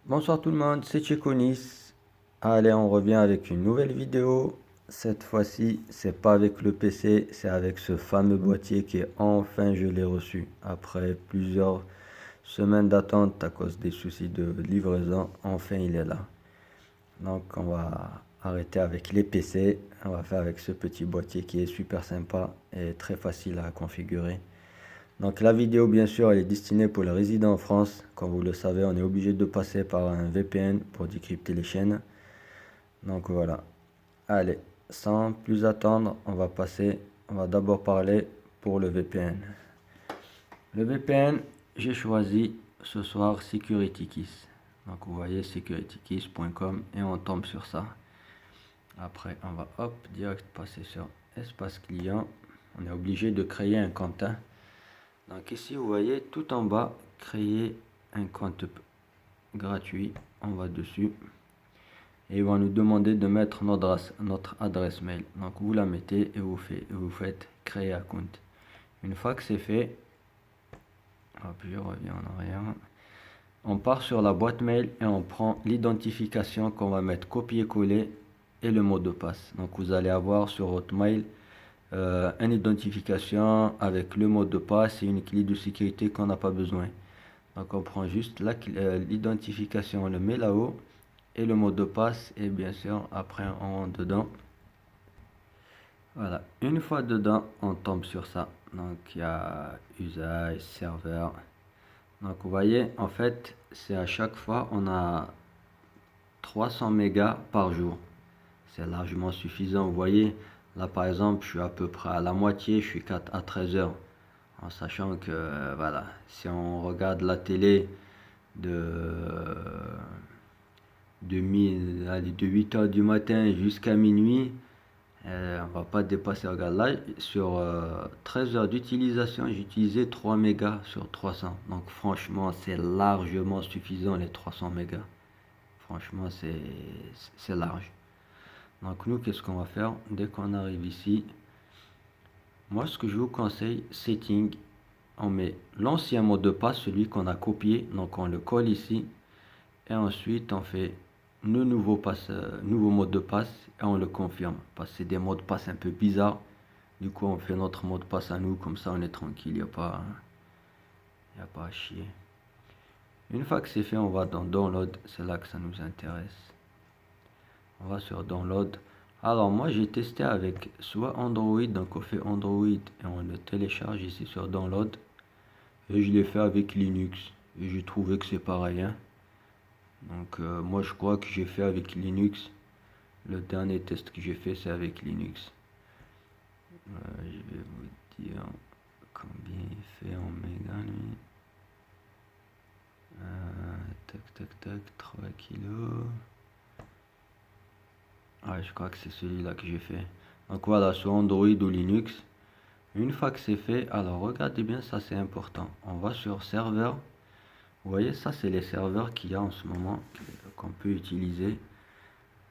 Bonsoir tout le monde, c'est Tchekonis. Allez, on revient avec une nouvelle vidéo. Cette fois-ci, c'est pas avec le PC, c'est avec ce fameux boîtier qui est enfin je l'ai reçu. Après plusieurs semaines d'attente à cause des soucis de livraison, enfin il est là. Donc on va arrêter avec les PC, on va faire avec ce petit boîtier qui est super sympa et très facile à configurer. Donc la vidéo bien sûr elle est destinée pour les résidents en France. Comme vous le savez, on est obligé de passer par un VPN pour décrypter les chaînes. Donc voilà. Allez, sans plus attendre, on va d'abord parler pour le VPN. Le VPN, j'ai choisi ce soir SecurityKeys. Donc vous voyez securitykeys.com et on tombe sur ça. Après on va hop direct passer sur espace client. On est obligé de créer un compte. Donc ici vous voyez tout en bas, créer un compte gratuit, on va dessus et il va nous demander de mettre notre adresse mail. Donc vous la mettez et vous faites créer un compte. Une fois que c'est fait, hop, je reviens en arrière, on part sur la boîte mail et on prend l'identification qu'on va mettre copier-coller et le mot de passe. Donc vous allez avoir sur votre mail une identification avec le mot de passe et une clé de sécurité qu'on n'a pas besoin. Donc on prend juste l'identification, on le met là-haut et le mot de passe et bien sûr après on rentre dedans. Voilà, une fois dedans on tombe sur ça. Donc il y a usage, serveur. Donc vous voyez en fait c'est à chaque fois on a 300 mégas par jour. C'est largement suffisant. Vous voyez là par exemple je suis à peu près à la moitié, je suis 4 à 13 heures. En sachant que voilà, si on regarde la télé de 8 heures du matin jusqu'à minuit, on va pas dépasser. Regarde là, sur 13 heures d'utilisation, j'ai utilisé 3 mégas sur 300. Donc franchement, c'est largement suffisant les 300 mégas. Franchement, c'est large. Donc nous, qu'est-ce qu'on va faire dès qu'on arrive ici? Moi, ce que je vous conseille, setting, on met l'ancien mot de passe, celui qu'on a copié, donc on le colle ici, et ensuite on fait le nouveau mot de passe et on le confirme, parce que c'est des mots de passe un peu bizarres. Du coup, on fait notre mot de passe à nous, comme ça on est tranquille, il n'y a pas à chier. Une fois que c'est fait, on va dans Download, c'est là que ça nous intéresse. On va sur Download. Alors moi j'ai testé avec soit Android, donc on fait Android et on le télécharge ici sur Download. Et je l'ai fait avec Linux et j'ai trouvé que c'est pareil. Hein. Donc moi je crois que j'ai fait avec Linux. Le dernier test que j'ai fait c'est avec Linux. Je vais vous dire combien il fait en mégas lui. Tac, 3 kilos. Ah, je crois que c'est celui-là que j'ai fait. Donc voilà, sur Android ou Linux. Une fois que c'est fait, alors regardez bien, ça c'est important. On va sur serveur. Vous voyez, ça c'est les serveurs qu'il y a en ce moment qu'on peut utiliser.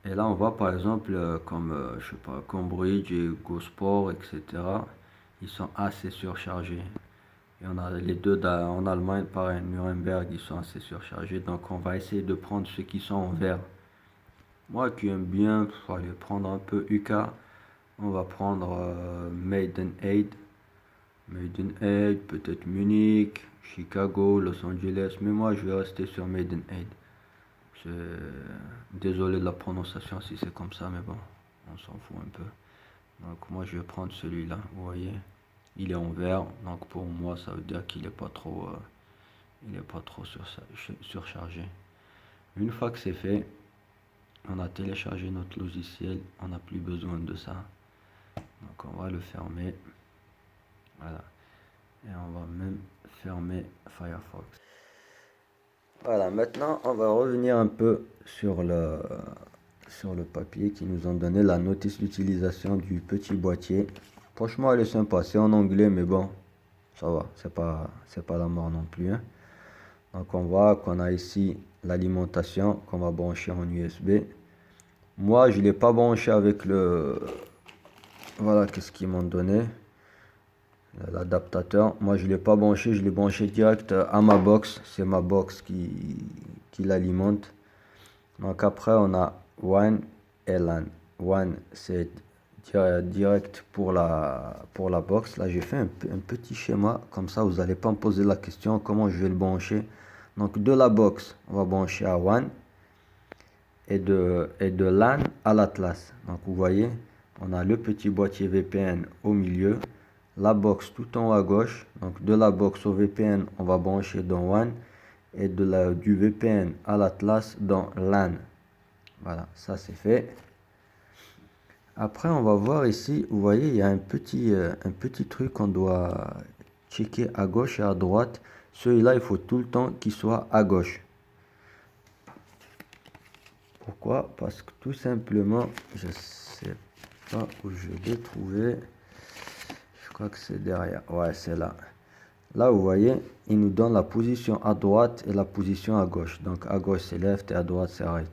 Et là, on voit par exemple comme, je sais pas, Cambridge et GoSport, etc. Ils sont assez surchargés. Et on a les deux en Allemagne, pareil, Nuremberg, ils sont assez surchargés. Donc on va essayer de prendre ceux qui sont en vert. Moi qui aime bien, je vais prendre un peu UK. On va prendre Maidenhead, peut-être Munich, Chicago, Los Angeles. Mais moi je vais rester sur Maidenhead. Désolé de la prononciation si c'est comme ça, mais bon, on s'en fout un peu. Donc moi je vais prendre celui-là, vous voyez. Il est en vert, donc pour moi ça veut dire qu'il n'est pas trop, surchargé. Une fois que c'est fait, on a téléchargé notre logiciel, on n'a plus besoin de ça. Donc on va le fermer. Voilà. Et on va même fermer Firefox. Voilà, maintenant on va revenir un peu sur le papier qui nous ont donné la notice d'utilisation du petit boîtier. Franchement elle est sympa, c'est en anglais mais bon, ça va, c'est pas la mort non plus. Hein. Donc on voit qu'on a ici l'alimentation qu'on va brancher en USB. Moi je ne l'ai pas branché avec le... Voilà qu'est-ce qu'ils m'ont donné. L'adaptateur. Moi je ne l'ai pas branché, je l'ai branché direct à ma box. C'est ma box qui qu'il alimente. Donc après, on a WAN et LAN. WAN, c'est direct pour la box. Là, j'ai fait un petit schéma. Comme ça, vous n'allez pas me poser la question comment je vais le brancher. Donc de la box, on va brancher à WAN. Et de LAN à l'Atlas. Donc vous voyez, on a le petit boîtier VPN au milieu. La box tout en haut à gauche. Donc de la box au VPN, on va brancher dans WAN. Et du VPN à l'Atlas dans LAN. Voilà, ça c'est fait. Après, on va voir ici, vous voyez, il y a un petit truc qu'on doit checker à gauche et à droite. Celui-là, il faut tout le temps qu'il soit à gauche. Pourquoi? Parce que tout simplement, je sais pas où je l'ai trouvé. Je crois que c'est derrière. Ouais, c'est là. Là, vous voyez, il nous donne la position à droite et la position à gauche. Donc, à gauche, c'est left et à droite, c'est right.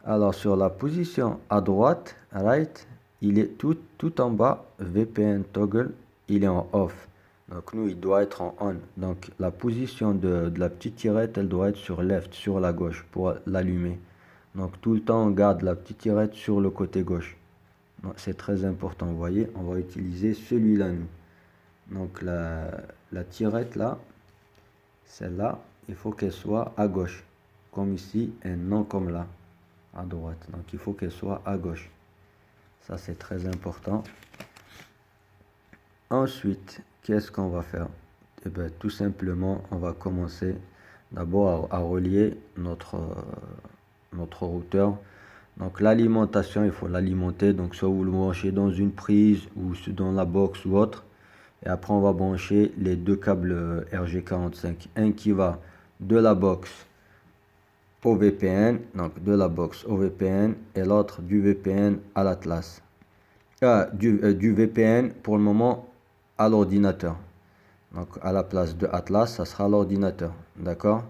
Alors, sur la position à droite, right, il est tout en bas, VPN toggle, il est en off. Donc, nous, il doit être en on. Donc, la position de la petite tirette, elle doit être sur left, sur la gauche, pour l'allumer. Donc, tout le temps, on garde la petite tirette sur le côté gauche. C'est très important, vous voyez, on va utiliser celui-là, nous. Donc, la tirette, là, celle-là, il faut qu'elle soit à gauche, comme ici, et non comme là, à droite. Donc, il faut qu'elle soit à gauche. Ça, c'est très important. Ensuite, qu'est-ce qu'on va faire? Eh bien, tout simplement, on va commencer d'abord à relier notre routeur. Donc, l'alimentation, il faut l'alimenter. Donc, soit vous le branchez dans une prise ou dans la box ou autre. Et après, on va brancher les deux câbles RG45. Un qui va de la box au VPN, donc de la box au VPN, et l'autre du VPN à l'Atlas. Du VPN pour le moment à l'ordinateur. Donc à la place de Atlas, ça sera l'ordinateur. D'accord?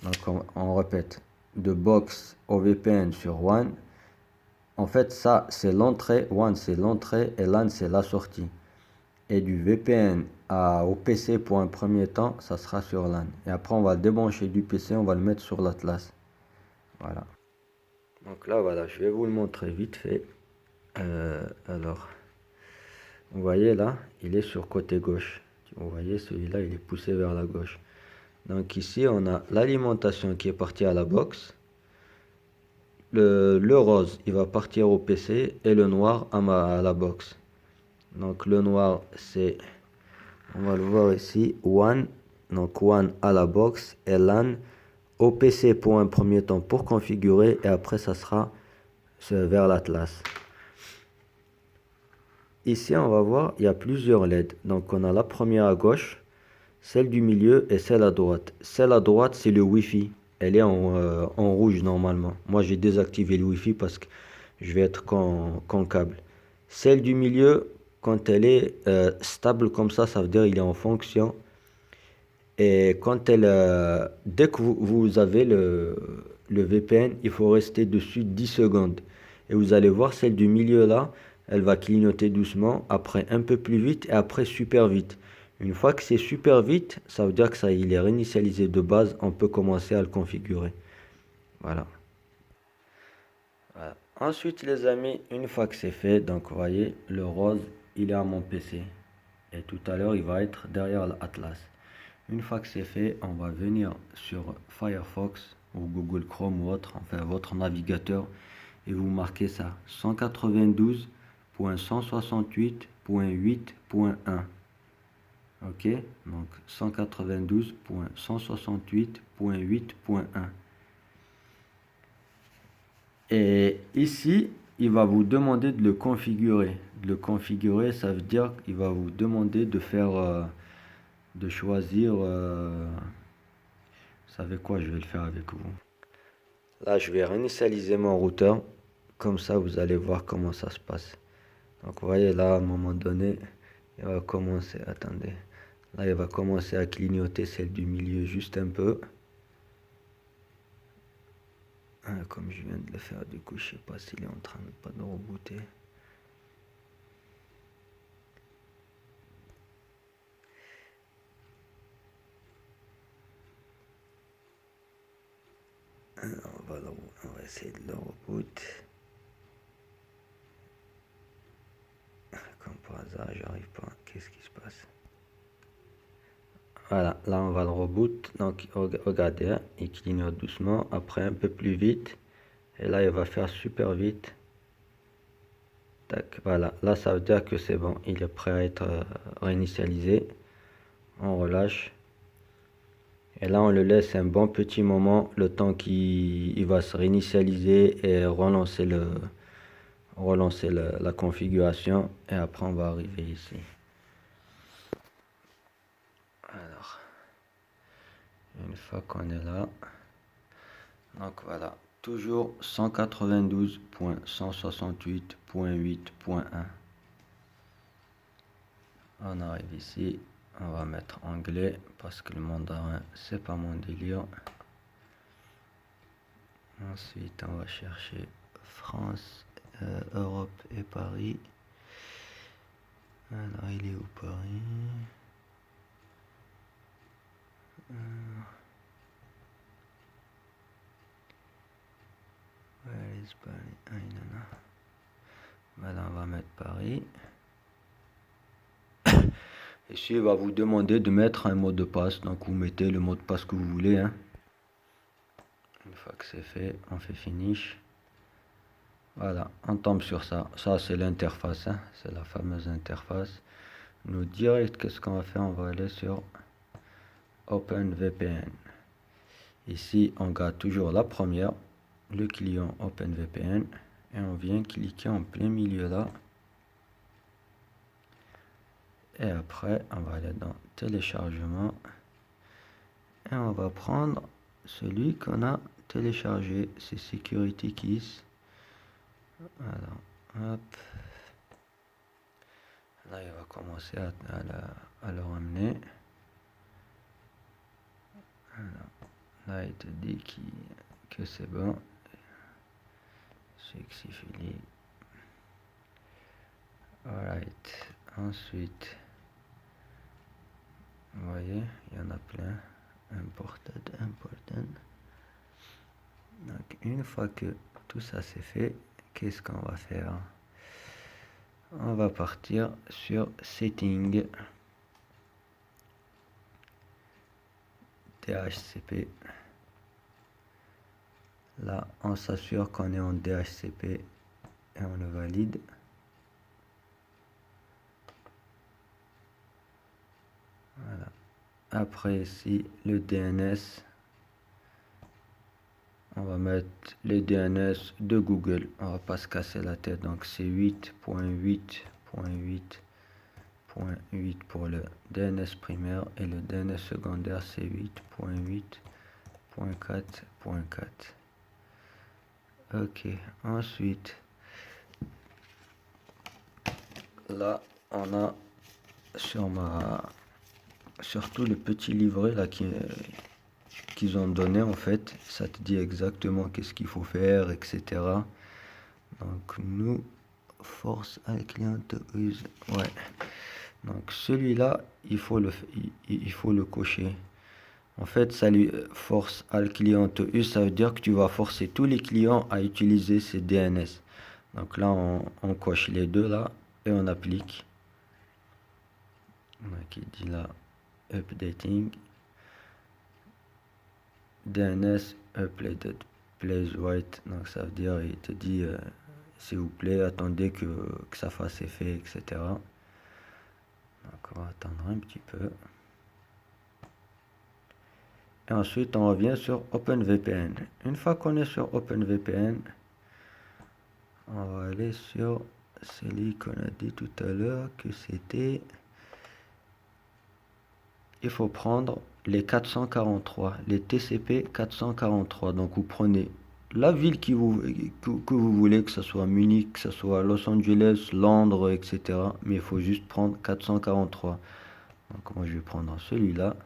Donc on répète. De box au VPN sur WAN. En fait, ça c'est l'entrée. WAN c'est l'entrée et LAN c'est la sortie. Et du VPN au PC pour un premier temps, ça sera sur LAN. Et après, on va le débrancher du PC, on va le mettre sur l'Atlas. Voilà. Donc là, voilà, je vais vous le montrer vite fait. Alors, vous voyez là, il est sur côté gauche. Vous voyez, celui-là, il est poussé vers la gauche. Donc ici, on a l'alimentation qui est partie à la box. Le rose, il va partir au PC et le noir à la box. Donc le noir, c'est, on va le voir ici, WAN. Donc WAN à la box et LAN au PC pour un premier temps pour configurer et après ça sera vers l'Atlas. Ici, on va voir, il y a plusieurs LED. Donc, on a la première à gauche, celle du milieu et celle à droite. Celle à droite, c'est le Wi-Fi. Elle est en rouge normalement. Moi, j'ai désactivé le Wi-Fi parce que je vais être qu'en câble. Celle du milieu, quand elle est stable comme ça veut dire qu'il est en fonction. Et quand dès que vous avez le VPN, il faut rester dessus 10 secondes. Et vous allez voir celle du milieu là, elle va clignoter doucement, après un peu plus vite et après super vite. Une fois que c'est super vite, ça veut dire que ça il est réinitialisé de base, on peut commencer à le configurer. Voilà. Voilà. Ensuite les amis, une fois que c'est fait, donc vous voyez, le rose, il est à mon PC. Et tout à l'heure, il va être derrière l'Atlas. Une fois que c'est fait, on va venir sur Firefox ou Google Chrome ou autre, enfin votre navigateur, et vous marquez ça 192.168.8.1. Ok, donc 192.168.8.1. Et ici, il va vous demander de le configurer. De le configurer, ça veut dire qu'il va vous demander de faire, de choisir. Vous savez quoi, je vais le faire avec vous. Là, je vais réinitialiser mon routeur. Comme ça, vous allez voir comment ça se passe. Donc, vous voyez, là, à un moment donné, il va commencer. Attendez. Là, il va commencer à clignoter celle du milieu juste un peu. Comme je viens de le faire, du coup, je sais pas s'il est en train de pas de rebooter. On va essayer de le reboot. Comme par hasard, j'arrive pas. Qu'est-ce qui se passe? Voilà, là on va le reboot. Donc regardez, hein, il clignote doucement, après un peu plus vite. Et là il va faire super vite. Tac, voilà, là ça veut dire que c'est bon, il est prêt à être réinitialisé. On relâche. Et là on le laisse un bon petit moment, le temps qu'il va se réinitialiser et relancer la configuration. Et après on va arriver ici. Alors, une fois qu'on est là, donc voilà, toujours 192.168.8.1. On arrive ici, on va mettre anglais parce que le mandarin c'est pas mon délire. Ensuite on va chercher France, Europe et Paris. Alors il est où Paris? Voilà, on va mettre Paris. Ici, il va vous demander de mettre un mot de passe. Donc, vous mettez le mot de passe que vous voulez. Hein. Une fois que c'est fait, on fait finish. Voilà, on tombe sur ça. Ça, c'est l'interface. Hein. C'est la fameuse interface. Nous direct, qu'est-ce qu'on va faire? On va aller sur OpenVPN. Ici, on garde toujours la première, le client OpenVPN. Et on vient cliquer en plein milieu là. Et après, on va aller dans téléchargement. Et on va prendre celui qu'on a téléchargé. C'est Security Keys. Alors, hop. Là, il va commencer à le ramener. Alors, là, il te dit que c'est bon. Successfully. Alright. Ensuite, vous voyez, il y en a plein. Important. Donc, une fois que tout ça c'est fait, qu'est-ce qu'on va faire? On va partir sur Setting. DHCP. Là, on s'assure qu'on est en DHCP et on le valide. Voilà. Après ici, le DNS. On va mettre les DNS de Google. On va pas se casser la tête. Donc c'est 8.8.8.8 pour le DNS primaire et le DNS secondaire c'est 8.8.4.4. Ok, ensuite, là, on a sur tout le petit livret là qu'ils ont donné en fait, ça te dit exactement qu'est-ce qu'il faut faire, etc. Donc nous, force à client to use, ouais. Donc celui-là, il faut le cocher. En fait, ça lui force à le client to use, ça veut dire que tu vas forcer tous les clients à utiliser ces DNS. Donc là, on coche les deux là et on applique. Donc il dit là, updating. DNS updated, please wait. Donc ça veut dire, il te dit, s'il vous plaît, attendez que ça fasse effet, etc. Donc on va attendre un petit peu. Et ensuite, on revient sur OpenVPN. Une fois qu'on est sur OpenVPN, on va aller sur celui qu'on a dit tout à l'heure que c'était... Il faut prendre les 443, les TCP 443. Donc vous prenez la ville que vous voulez, que ce soit Munich, que ce soit Los Angeles, Londres, etc. Mais il faut juste prendre 443. Donc moi je vais prendre celui-là.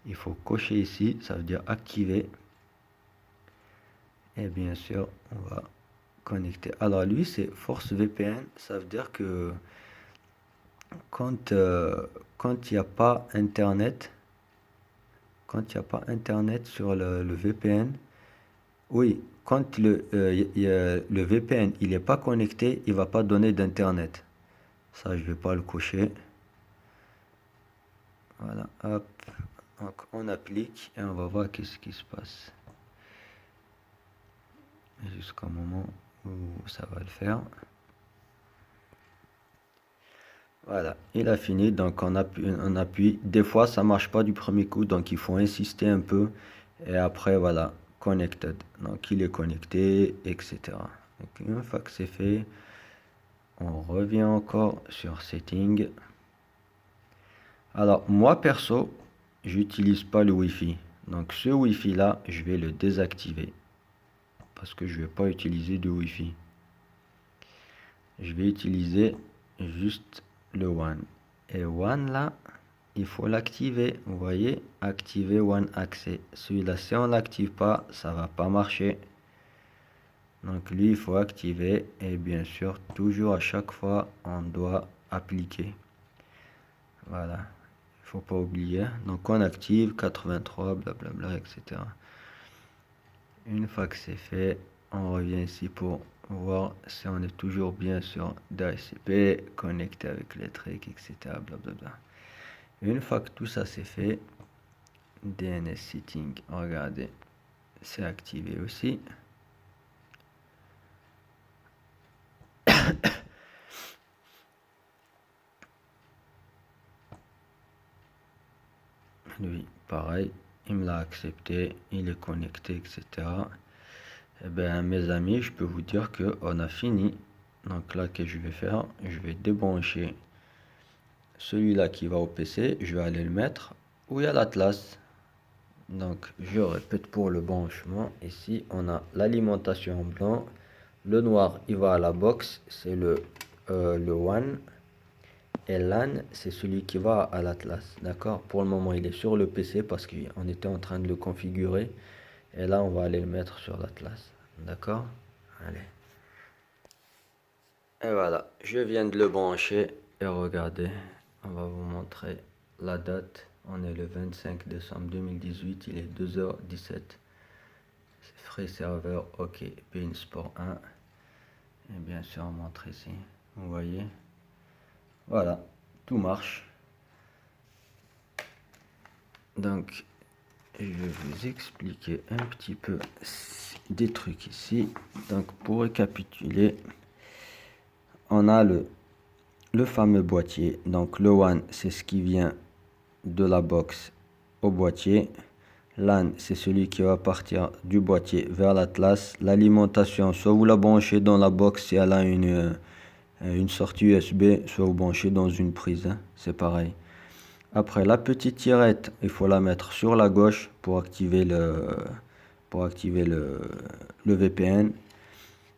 Il faut cocher ici, ça veut dire activer. Et bien sûr, on va connecter. Alors lui, c'est Force VPN. Ça veut dire que quand il n'y a pas Internet, sur le VPN, Oui, quand le VPN il n'est pas connecté, il va pas donner d'internet. Ça, je vais pas le cocher. Voilà, hop. Donc on applique et on va voir qu'est-ce qui se passe. Jusqu'au moment où ça va le faire. Voilà, il a fini. Donc on appuie. Des fois ça marche pas du premier coup, donc il faut insister un peu. Et après voilà, connected. Donc il est connecté, etc. Donc une fois que c'est fait, on revient encore sur setting. Alors moi perso, j'utilise pas le Wi-Fi. Donc ce Wi-Fi là, je vais le désactiver parce que je vais pas utiliser de Wi-Fi. Je vais utiliser juste le One. Et One là, il faut l'activer. Vous voyez, activer One Access. Celui-là, si on l'active pas, ça va pas marcher. Donc lui, il faut activer. Et bien sûr, toujours à chaque fois, on doit appliquer. Voilà. Il faut pas oublier. Donc on active 83, blablabla, etc. Une fois que c'est fait, on revient ici pour voir si on est toujours bien sur DHCP, connecté avec les trucs, etc. Blablabla. Une fois que tout ça c'est fait, DNS Setting, regardez, c'est activé aussi. Lui, pareil, il me l'a accepté, il est connecté, etc. Eh bien, mes amis, je peux vous dire que on a fini. Donc là, que je vais faire, je vais débrancher celui-là qui va au PC, je vais aller le mettre où il y a l'Atlas. Donc, je répète pour le branchement. Ici, on a l'alimentation en blanc. Le noir, il va à la box, c'est le One. Et LAN, c'est celui qui va à l'Atlas. D'accord? Pour le moment, il est sur le PC parce qu'on était en train de le configurer. Et là, on va aller le mettre sur l'Atlas. D'accord? Allez. Et voilà, je viens de le brancher. Et regardez, on va vous montrer la date. On est le 25 décembre 2018, il est 2h17. C'est Free Server, OK, Beansport 1. Et bien sûr, on montre ici. Vous voyez? Voilà, tout marche. Donc, je vais vous expliquer un petit peu des trucs ici. Donc, pour récapituler, on a le fameux boîtier. Donc, le One, c'est ce qui vient de la box au boîtier. LAN, c'est celui qui va partir du boîtier vers l'Atlas. L'alimentation, soit vous la branchez dans la box si elle a une sortie USB, soit vous branchez dans une prise. Hein, c'est pareil. Après, la petite tirette, il faut la mettre sur la gauche pour activer le VPN.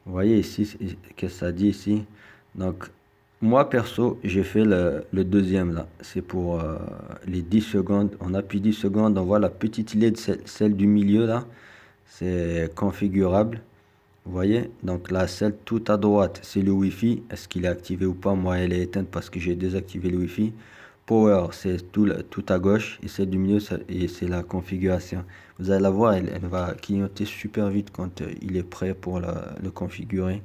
Vous voyez ici, qu'est-ce que ça dit ici? Donc, moi perso, j'ai fait le deuxième là. C'est pour les 10 secondes. On appuie 10 secondes, on voit la petite LED, celle du milieu là. C'est configurable. Vous voyez? Donc là, celle tout à droite, c'est le Wi-Fi. Est-ce qu'il est activé ou pas? Moi, elle est éteinte parce que j'ai désactivé le Wi-Fi. Power, c'est tout à gauche. Et celle du milieu, c'est la configuration. Vous allez la voir, elle va clignoter super vite quand il est prêt pour le configurer.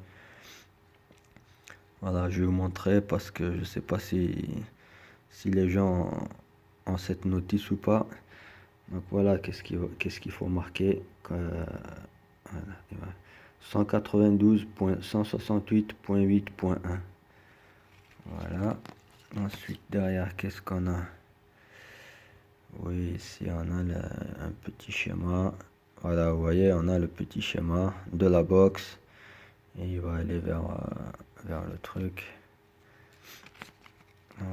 Voilà, je vais vous montrer parce que je ne sais pas si les gens ont cette notice ou pas. Donc voilà, qu'est-ce qu'il faut marquer. Voilà, 192.168.8.1. Voilà. Ensuite, derrière, qu'est-ce qu'on a? Oui, ici, on a un petit schéma. Voilà, vous voyez, on a le petit schéma de la box. Et il va aller vers le truc.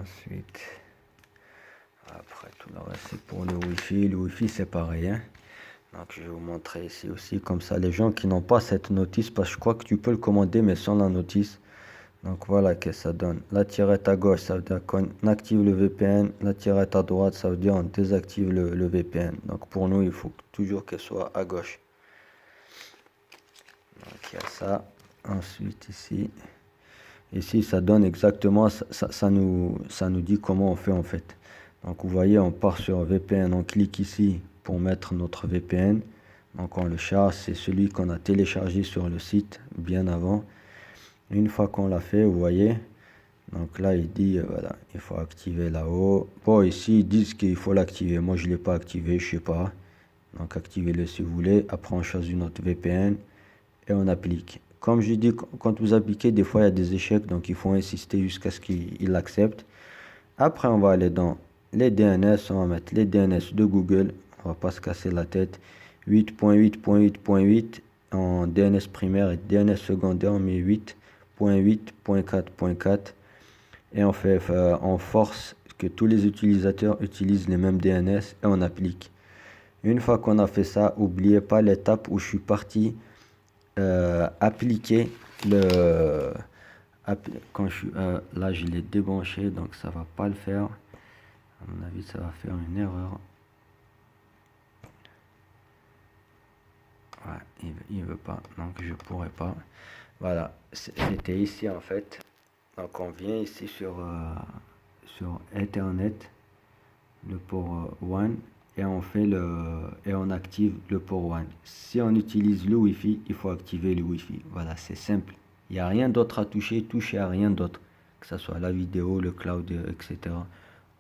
Ensuite, après, tout le reste, c'est pour le Wi-Fi. Le Wi-Fi, c'est pareil, hein. Donc, je vais vous montrer ici aussi, comme ça, les gens qui n'ont pas cette notice, parce que je crois que tu peux le commander, mais sans la notice. Donc, voilà ce que ça donne. La tirette à gauche, ça veut dire qu'on active le VPN. La tirette à droite, ça veut dire on désactive le VPN. Donc, pour nous, il faut toujours qu'elle soit à gauche. Donc, il y a ça. Ensuite, ici, ça donne exactement, ça nous dit comment on fait en fait. Donc, vous voyez, on part sur VPN, on clique ici pour mettre notre VPN. Donc on le charge, c'est celui qu'on a téléchargé sur le site bien avant. Une fois qu'on l'a fait, vous voyez, donc là il dit voilà, il faut activer là-haut. Bon, ici ils disent qu'il faut l'activer, moi je ne l'ai pas activé, je sais pas. Donc activez-le si vous voulez. Après on choisit notre VPN et on applique. Comme je dis, quand vous appliquez, des fois il y a des échecs, donc il faut insister jusqu'à ce qu'il accepte. Après on va aller dans les DNS, on va mettre les DNS de Google, on va pas se casser la tête. 8.8.8.8 en DNS primaire et DNS secondaire, on met 8.8.4.4 et on force que tous les utilisateurs utilisent les mêmes DNS et on applique. Une fois qu'on a fait ça, n'oubliez pas l'étape où je suis parti appliquer le... Quand là, je l'ai débranché, donc ça va pas le faire. À mon avis, ça va faire une erreur. Ouais, il veut pas, donc je pourrais pas. Voilà, c'était ici en fait. Donc on vient ici sur Ethernet, le port 1, et on active le port 1. Si on utilise le Wi-Fi, il faut activer le Wi-Fi. Voilà, c'est simple. Il n'y a rien d'autre à toucher, touchez à rien d'autre. Que ce soit la vidéo, le cloud, etc.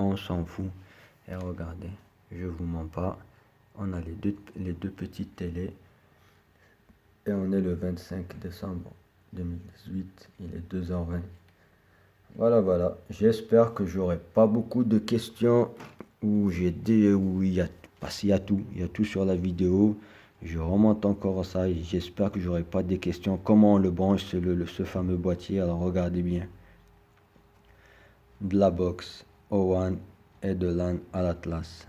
On s'en fout. Et regardez, je vous mens pas. On a les deux petites télés. Et on est le 25 décembre 2018. Il est 2h20. Voilà. J'espère que j'aurai pas beaucoup de questions où parce qu'il y a tout. Il y a tout sur la vidéo. Je remonte encore à ça et j'espère que j'aurai pas des questions. Comment on le branche, ce fameux boîtier. Alors regardez bien. De la box O1 et de LAN à l'Atlas.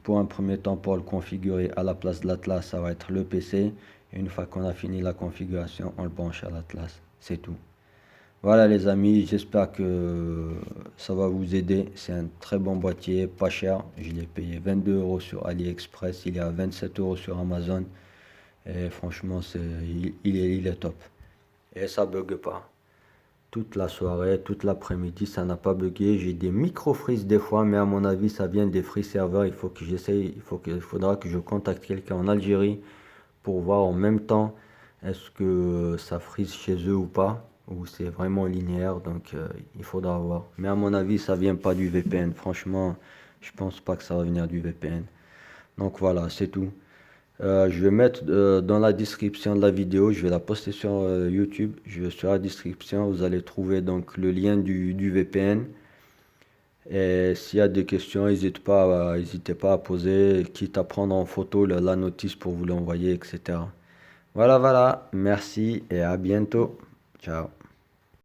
Pour un premier temps, pour le configurer à la place de l'Atlas, ça va être le PC. Et une fois qu'on a fini la configuration, on le branche à l'Atlas. C'est tout. Voilà les amis, j'espère que ça va vous aider. C'est un très bon boîtier, pas cher. Je l'ai payé 22 € sur AliExpress, il est à 27 € sur Amazon. Et franchement, il est top. Et ça bug pas. Toute la soirée, toute l'après-midi, ça n'a pas bugué. J'ai des micro-freezes des fois, mais à mon avis, ça vient des free serveurs. Il faut que j'essaye, il faudra que je contacte quelqu'un en Algérie pour voir en même temps est-ce que ça freeze chez eux ou pas, ou c'est vraiment linéaire, donc il faudra voir. Mais à mon avis, ça vient pas du VPN. Franchement, je pense pas que ça va venir du VPN. Donc voilà, c'est tout. Je vais mettre dans la description de la vidéo, je vais la poster sur YouTube. Sur la description, vous allez trouver donc le lien du VPN. Et s'il y a des questions, n'hésitez pas à poser, quitte à prendre en photo la notice pour vous l'envoyer, etc. Voilà, merci et à bientôt. Ciao.